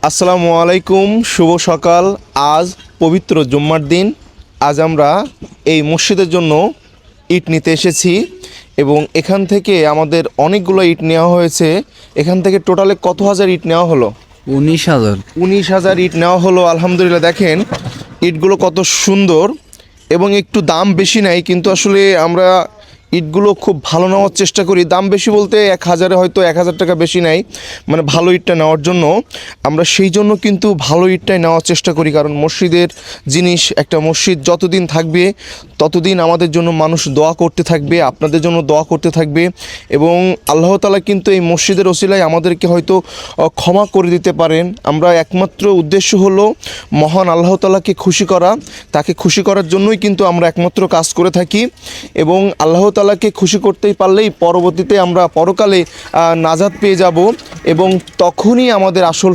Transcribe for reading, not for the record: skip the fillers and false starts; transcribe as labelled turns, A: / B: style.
A: আসসালামু আলাইকুম, শুভ সকাল। আজ পবিত্র জুম্মার দিন। আজ আমরা এই মসজিদের জন্য ইট নিতে এসেছি এবং এখান থেকে আমাদের অনেকগুলো ইট নেওয়া হয়েছে। এখান থেকে টোটালে কত হাজার ইট নেওয়া হলো?
B: 19,000।
A: 19,000 ইট নেওয়া হলো। আলহামদুলিল্লাহ, দেখেন ইটগুলো কত সুন্দর এবং একটু দাম বেশি নাই, কিন্তু আসলে আমরা ইটগুলো খুব ভালো নেওয়ার চেষ্টা করি। দাম বেশি বলতে 1,000-এ হয়তো 1,000 টাকা বেশি নাই, মানে ভালো ইটটা নেওয়ার জন্য আমরা সেই জন্য কিন্তু ভালো ইটটাই নেওয়ার চেষ্টা করি। কারণ মসজিদের জিনিস, একটা মসজিদ যতদিন থাকবে ততদিন আমাদের জন্য মানুষ দোয়া করতে থাকবে, আপনাদের জন্য দোয়া করতে থাকবে এবং আল্লাহ তাআলা কিন্তু এই মসজিদের ওসিলায় আমাদেরকে হয়তো ক্ষমা করে দিতে পারেন। আমরা একমাত্র উদ্দেশ্য হলো মহান আল্লাহ তাআলাকে খুশি করা, তাকে খুশি করার জন্যই কিন্তু আমরা একমাত্র কাজ করে থাকি এবং আল্লাহ তাআলাকে খুশি করতেই পারলেই পরবর্তীতে আমরা পরকালে নাজাত পেয়ে যাব এবং তখনই আমাদের আসল